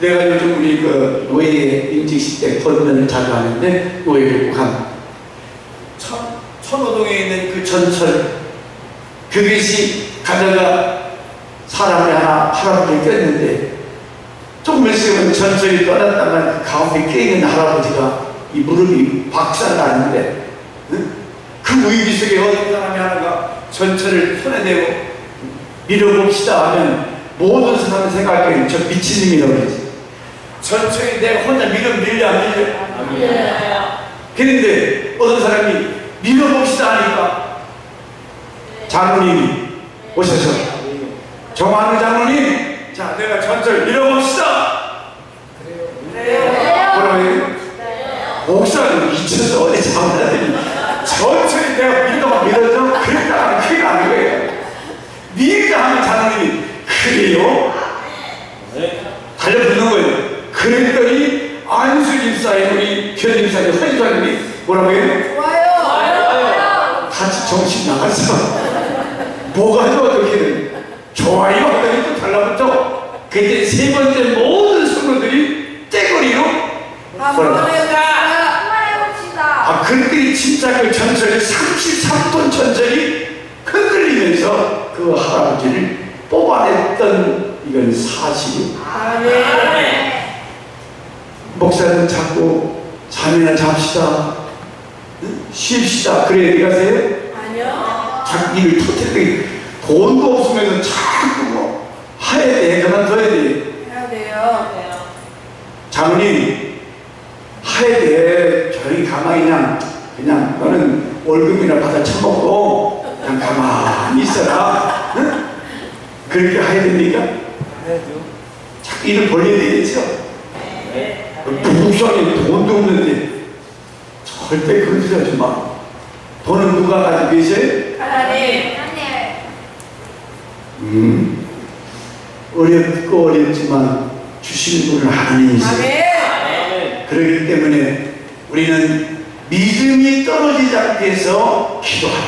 [SPEAKER 1] 내가 요즘 우리 그 노예 인직식 때 건면을 자주 하는데 노예교육함 천호동에 있는 그 전철 그것이 가다가 사람이 하나 할아버지 꼈는데 조금 있으면 전철이 떠났다가 그 가운데 껴있는 할아버지가 이 무릎이 박살나는데 그 위기 속에 어떤 사람이 하나가 전철을 손에 대고 밀어봅시다 하면 모든 사람이 생각하기에는 저 미친놈이라고 그러지. 전철이 내가 혼자 밀려 안 밀려? 그런데 어떤 사람이 밀어봅시다 하니까 장로님이 오셔서 정한우 장로님, 자 내가 전철 밀어봅시다. 뭐라고요? 목사님 미쳐서 어디 잡으라더니 전철이 내가 밀어줘? 그랬다가 큰일 나는 거예요. 밀자 하면 장로님이 그래요? 달려붙는 거예요. 그랬더니 안수 집사의 우리 교집사의 헌집사님이 뭐라고 해요?
[SPEAKER 3] 좋아요.
[SPEAKER 1] 같이 정신 나갔어. 뭐가 좋아졌기는 좋아요 하더니 또 달라붙어. 그때 세 번째 모든 성도들이 떼거리로
[SPEAKER 3] 한번 해봅시다.
[SPEAKER 1] 그때 진짜 그 전철이 33톤 전철이 흔들리면서 그 할아버지를 뽑아냈던 이건 사실이에요.
[SPEAKER 3] 아멘.
[SPEAKER 1] 목사님 자꾸 잠이나 잡시다, 쉽시다 그래 어디 가세요?
[SPEAKER 3] 아니요.
[SPEAKER 1] 자꾸 일을 터뜨리고 돈도 없으면서 자꾸 뭐 해야 돼, 그만둬야 돼.
[SPEAKER 3] 해야 돼요.
[SPEAKER 1] 장모님 해야 돼. 저희 가만히 그냥 너는 월급이나 받아 처먹고 그냥 가만히 있어라. 응? 그렇게 해야 됩니까? 자꾸 일을 벌려야 되겠죠? 부부성이 돈도 없는데 절대 그런 소리 하지 마. 돈은 누가 가지고 계세요?
[SPEAKER 3] 하나님.
[SPEAKER 1] 어렵고 어렵지만 주시는 분은 하나님이세요.
[SPEAKER 3] 아멘.
[SPEAKER 1] 그렇기 때문에 우리는 믿음이 떨어지지 않게 해서 기도하라.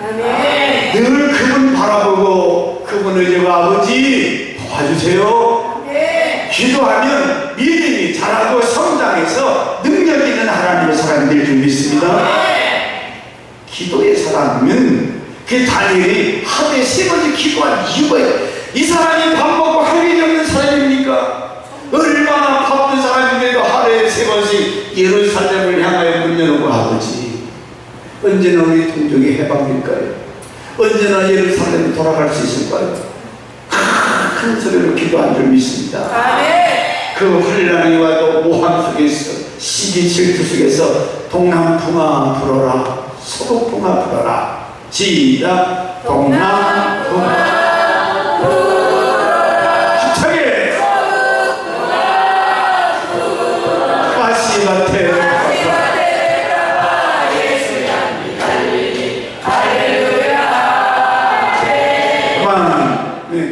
[SPEAKER 3] 아멘.
[SPEAKER 1] 늘 그분 바라보고 그분을 의지하고 아버지 도와주세요.
[SPEAKER 3] 아멘.
[SPEAKER 1] 기도하면 믿음이 자라고 성장해서 능력 있는 하나님의 사람이 될 줄 믿습니다. 기도의 사람은 그 다니엘이 하루에 3번씩 기도한 이유가 이 사람이 밥 먹고 할 일이 없는 사람입니까? 얼마나 바쁜 사람인데도 하루에 3번씩 예루살렘을 향하여 문 열어놓고 아버지 언제나 우리 동족이 해방될까요? 언제나 예루살렘 돌아갈 수 있을까요? 큰 소리로 기도한 줄 믿습니다.
[SPEAKER 3] 아멘.
[SPEAKER 1] 그 환란이 와도 모함 속에서 시기 질투 속에서 동남풍아 불어라 서북풍아 불어라. 시작. 동남풍아 힘차게 가시밭에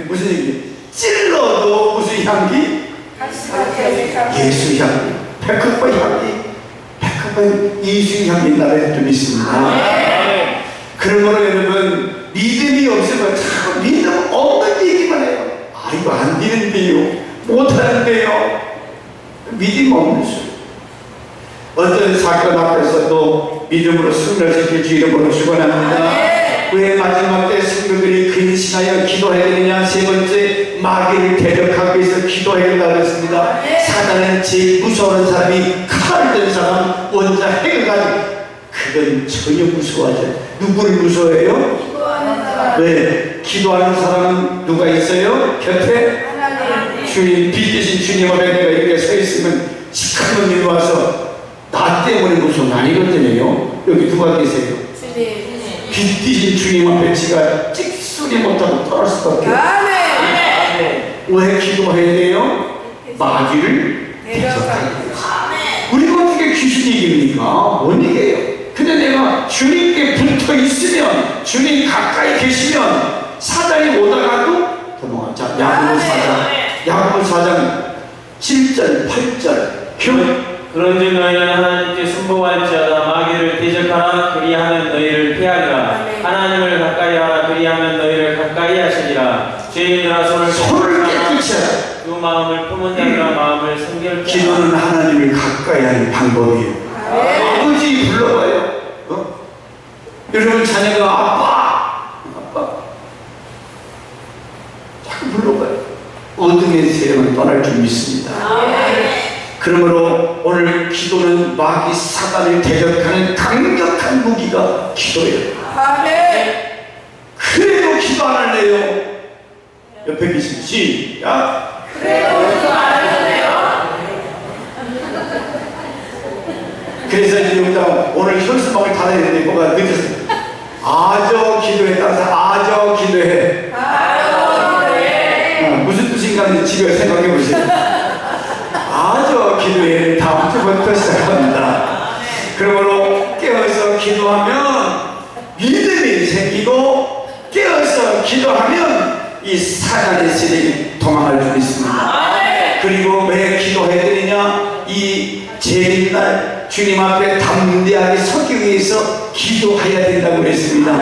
[SPEAKER 1] 무슨 얘기? 찔러도 무슨 향기? 예수 향기, 백합과 향기, 백합과 예수 향기 나를 좀 있습니다. 그러므로 여러분 믿음이 없으면 자꾸 믿음 없는 얘기만 해요. 아 이거 안 되는데요, 못하는데요. 믿음 없는 소리. 어떤 사건 앞에서도 믿음으로 승리를 시킬 주 이름으로 축원합니다. 왜 마지막 때 성도들이 근신하여 기도해야 되느냐? 세 번째, 마귀를 대적하기 위해서 기도해야 된다고 했습니다. 사단은 제일 무서워하는 사람이 칼을 든 사람, 원자 핵을 가지고 그건 전혀 무서워하지 않아요. 누구를 무서워해요?
[SPEAKER 3] 기도하는 사람.
[SPEAKER 1] 왜? 기도하는 사람은 누가 있어요? 곁에?
[SPEAKER 3] 하나님.
[SPEAKER 1] 주님, 빛 주님 앞에 내가 이렇게 서 있으면 시커먼 일 와서 나 때문에 무서운 거 아니거든요. 여기 누가 계세요?
[SPEAKER 3] 주님.
[SPEAKER 1] 빛 주님 앞에 지가 찍소리 못하고 떠날 수밖에 없어요.
[SPEAKER 3] 아멘.
[SPEAKER 1] 왜 기도해야 돼요? 마귀를 대적하기 위해서. 우리가 어떻게 귀신 이깁니까? 못 이겨요. 근데 내가 주님께 붙어 있으면, 주님 가까이 계시면 사단이 오다가도 도망가. 자, 야고보 4장 7절 8절
[SPEAKER 2] 그런즉 너희는 하나님께 순복할지어다. 마귀를 대적하라. 그리하면 너희를 피하리라. 하나님을 가까이 하라. 그리하면 너희를 가까이 하시리라. 죄인들아 손을
[SPEAKER 1] 깨끗이 하라.
[SPEAKER 2] 주 마음을 품은 자들의 마음을 성결케
[SPEAKER 1] 기도는 하나님을 가까이 하는 방법이에요. 아버지 불러봐요. 여러분 자녀가 아빠 자꾸 불러봐요. 어둠의 세력은 떠날 줄 믿습니다. 그러므로 오늘 기도는 마귀 사단을 대적하는 강력한 무기가 기도예요. 그래도 기도 안 할래요. 옆에 계신 시작. 그래서 이제 여기다 오늘 현수막을 닫아야 되는데 뭐가 늦었어요. 아저 기도에 따라서 아저 기도해. 무슨 뜻인가 집에 생각해 보세요. 아저 기도해 다음 주부터 시작합니다. 그러므로 깨어서 기도하면 믿음이 생기고 깨어서 기도하면 이 사단의 세력이 도망갈 수 있습니다. 그리고 왜 기도해야 되느냐? 이 재림날 주님 앞에 담대하게 서기 위해서 기도해야 된다고 그랬습니다.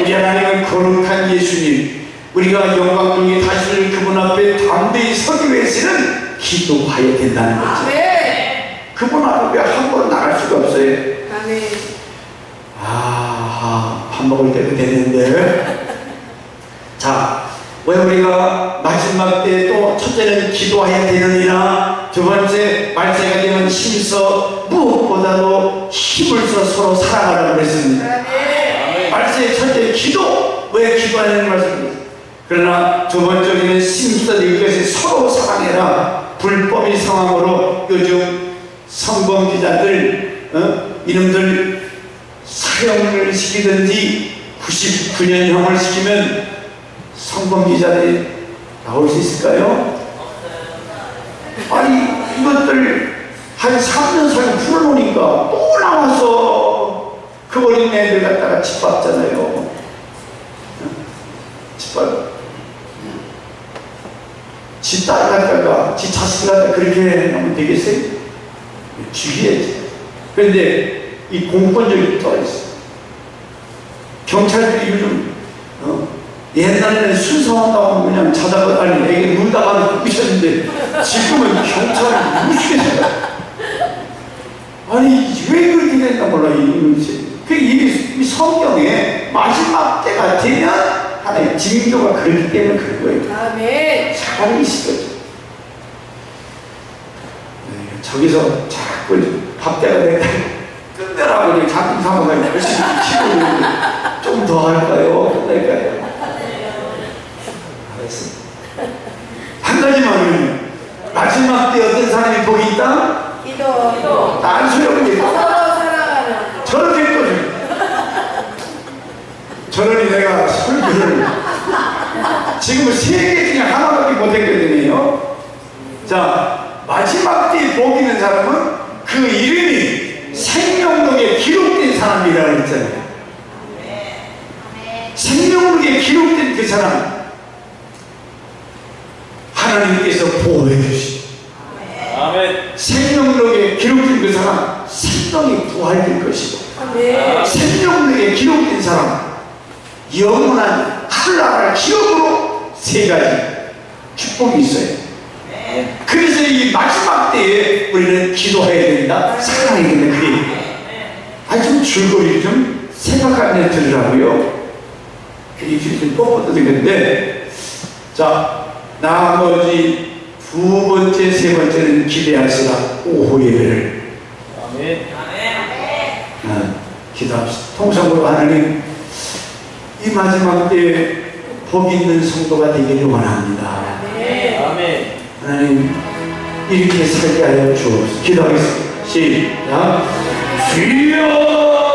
[SPEAKER 1] 우리 하나님은 거룩한 예수님, 우리가 영광중에 다시는 그분 앞에 담대히 서기 위해서는 기도해야 된다는 거죠. 그분 앞에 한 번 나갈 수가 없어요. 밥 먹을 때도 됐는데. 자, 왜 우리가 마지막 때 또 첫째는 기도해야 되느니라, 두 번째 말세가 되면 힘써 무엇보다도 힘을 써 서로 사랑하라고 그랬습니다. 말세의 첫째 기도, 왜 기도하는 말씀입니다. 그러나 두 번째는 힘써 이것을 서로 사랑해라. 불법인 상황으로 요즘 성범죄자들 이놈들 사형을 시키든지 99년형을 시키면 성범죄자들이 나올 수 있을까요? 아니 이것들 한 3년 살고 풀어놓으니까 또 나와서 그 어린 애들 갖다가 짓밟잖아요. 짓밟아. 지 딸 갖다가 지 자식 갖다가 그렇게 하면 되겠어요? 죽여야지. 그런데 이 공권력이 떨어졌어. 경찰들이 요즘 옛날에는 순서한다고 그냥 자다가 아니 애기 물다가 눕히셨는데 지금은 경찰을 무시해서 아니 왜 그렇게 됐나 몰라. 이 성경에 마지막 때가 되면 하나의 징조가 그렇기 때문에 그런 거예요. 사람이 있을 거죠. 저기서 자꾸 밥 때가 되니까 끝내라고 작품 사모가 열심히 치고 있는데 좀 더 할까요? 끝낼까요? 한 가지만 마지막 때 어떤 사람이 복이 있다?
[SPEAKER 3] 기도.
[SPEAKER 1] 난 소용이
[SPEAKER 3] 서로 사랑하는.
[SPEAKER 1] 저렇게 또 저러니 내가 설교를 지금은 3개 중에 하나밖에 못했거든요. 자, 마지막 때 복 있는 사람은 그 이름이 생명록에 기록된 사람이라고 했잖아요. 생명록에 기록된 그 사람 하나님께서 보호해 주시고, 생명록에 기록된 그 사람 생명이 부활될 것이고, 생명록에 기록된 사람 영원한 하늘나라를 기업으로 3가지 축복이 있어요. 그래서 이 마지막 때에 우리는 기도해야 된다, 사랑해야 된다. 그게 좀 줄거리 좀 생각하면 들으라고요. 이렇게 좀 뻣뻣해지는데, 자, 나머지 두 번째, 세 번째는 기대하시라. 오후 예배를 기도합시다. 통성으로 하나님, 이 마지막 때에 복 있는 성도가 되기를 원합니다. 하나님, 이렇게 살게 하여 주옵소서. 기도하겠습니다. 시작. 주여